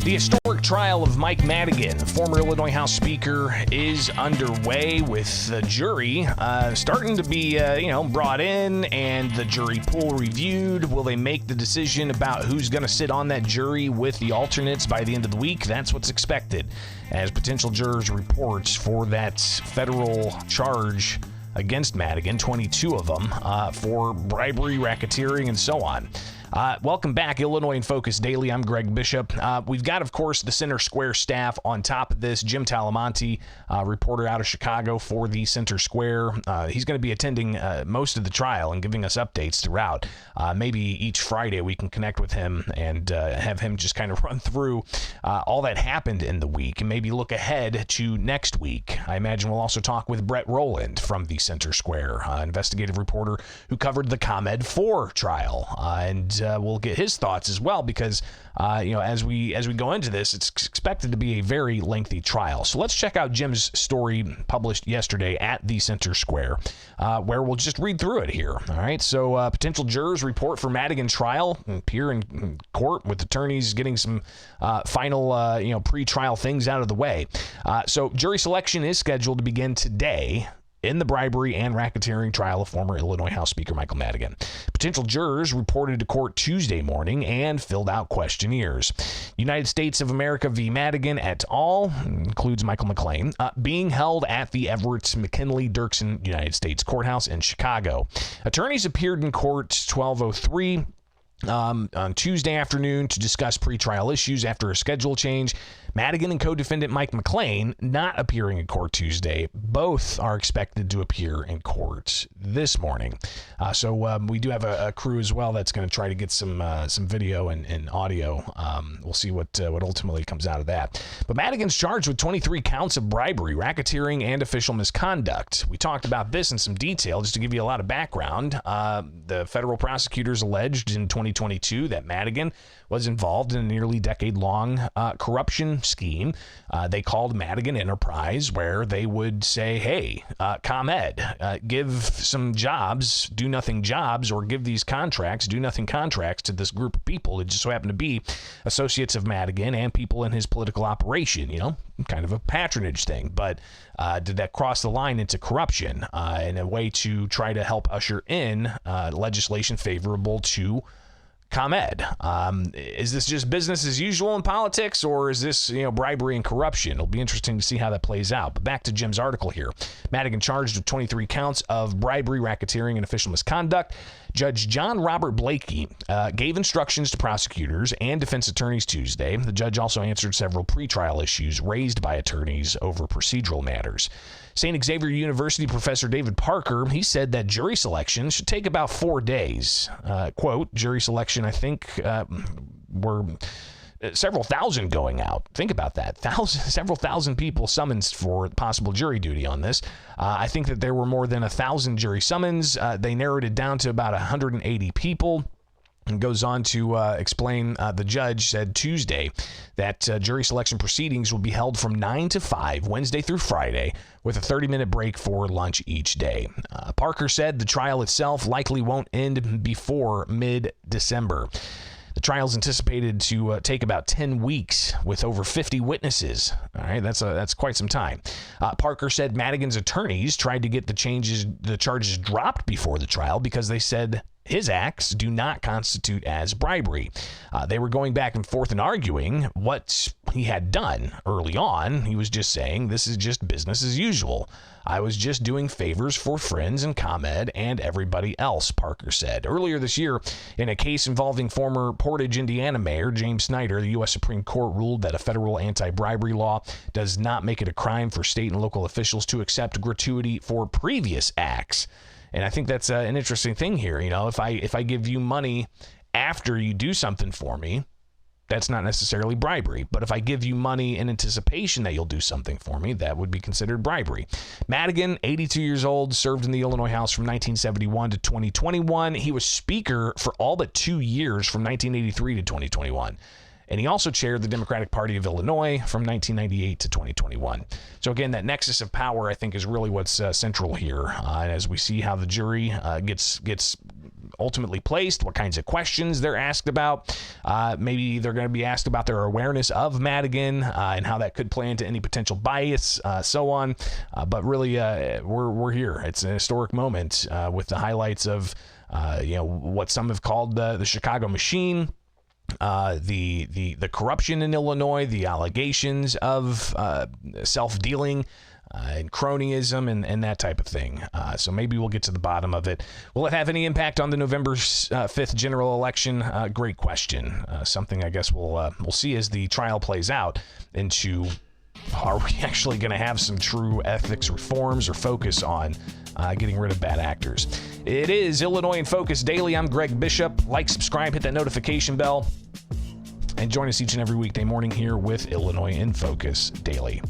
The historic trial of Mike Madigan, former Illinois House Speaker, is underway with the jury starting to be, brought in and the jury pool reviewed. Will they make the decision about who's going to sit on that jury with the alternates by the end of the week? That's what's expected as potential jurors report for that federal charge against Madigan, 22 of them, for bribery, racketeering, and so on. Welcome back, Illinois in Focus Daily. I'm Greg Bishop. We've got, of course, the Center Square staff on top of this. Jim Talamonte, reporter out of Chicago for the Center Square. He's going to be attending most of the trial and giving us updates throughout. Maybe each Friday we can connect with him and have him just kind of run through all that happened in the week and maybe look ahead to next week. I imagine we'll also talk with Brett Rowland from the Center Square, investigative reporter who covered the ComEd 4 trial, and we'll get his thoughts as well because, as we go into this, it's expected to be a very lengthy trial. So let's check out Jim's story published yesterday at the Center Square, where we'll just read through it here. All right. So potential jurors report for Madigan trial, appear in court with attorneys getting some final, pre-trial things out of the way. So jury selection is scheduled to begin today in the bribery and racketeering trial of former Illinois House Speaker Michael Madigan. Potential jurors reported to court Tuesday morning and filled out questionnaires. United States of America v. Madigan et al., includes Michael McLean, being held at the Everett McKinley Dirksen United States Courthouse in Chicago. Attorneys appeared in court 12:03 on Tuesday afternoon to discuss pretrial issues after a schedule change. Madigan and co-defendant Mike McLean not appearing in court Tuesday. Both are expected to appear in court this morning. So we do have a crew as well that's going to try to get some video and audio. We'll see what ultimately comes out of that. But Madigan's charged with 23 counts of bribery, racketeering, and official misconduct. We talked about this in some detail just to give you a lot of background. The federal prosecutors alleged in 2022 that Madigan was involved in a nearly decade-long corruption scheme. They called Madigan Enterprise, where they would say, hey, ComEd, give some jobs, do-nothing jobs, or give these contracts, do-nothing contracts to this group of people. It just so happened to be associates of Madigan and people in his political operation, kind of a patronage thing. But did that cross the line into corruption in a way to try to help usher in legislation favorable to ComEd? Is this just business as usual in politics, or is this, bribery and corruption? It'll be interesting to see how that plays out. But back to Jim's article here. Madigan charged with 23 counts of bribery, racketeering, and official misconduct. Judge John Robert Blakey gave instructions to prosecutors and defense attorneys Tuesday. The judge also answered several pretrial issues raised by attorneys over procedural matters. St. Xavier University professor David Parker, he said that jury selection should take about 4 days. Quote, jury selection, I think, were several thousand going out. Think about that. Several thousand people summoned for possible jury duty on this. I think that there were more than 1,000 jury summons. They narrowed it down to about 180 people. And goes on to explain, the judge said Tuesday that jury selection proceedings will be held from 9 to 5, Wednesday through Friday, with a 30-minute break for lunch each day. Parker said the trial itself likely won't end before mid-December. The trial is anticipated to take about 10 weeks with over 50 witnesses. All right, that's quite some time. Parker said Madigan's attorneys tried to get the charges dropped before the trial because they said his acts do not constitute as bribery. They were going back and forth and arguing what he had done early on. He was just saying, this is just business as usual. I was just doing favors for friends and ComEd and everybody else, Parker said. Earlier this year, in a case involving former Portage, Indiana Mayor James Snyder, the U.S. Supreme Court ruled that a federal anti-bribery law does not make it a crime for state and local officials to accept gratuity for previous acts. And I think that's an interesting thing here. If I give you money after you do something for me, that's not necessarily bribery. But if I give you money in anticipation that you'll do something for me, that would be considered bribery. Madigan, 82 years old, served in the Illinois House from 1971 to 2021. He was Speaker for all but 2 years from 1983 to 2021. and he also chaired the Democratic Party of Illinois from 1998 to 2021. So again, that nexus of power, I think, is really what's central here. And as we see how the jury gets ultimately placed, what kinds of questions they're asked about, maybe they're going to be asked about their awareness of Madigan and how that could play into any potential bias, so on. But really, we're here. It's an historic moment with the highlights of what some have called the Chicago machine. The corruption in Illinois, the allegations of self-dealing and cronyism and that type of thing. So maybe we'll get to the bottom of it. Will it have any impact on the November 5th general election? Great question. Something I guess we'll see as the trial plays out into, are we actually going to have some true ethics reforms or focus on getting rid of bad actors? It is Illinois in Focus Daily. I'm Greg Bishop. Like, subscribe, hit that notification bell, and join us each and every weekday morning here with Illinois in Focus Daily.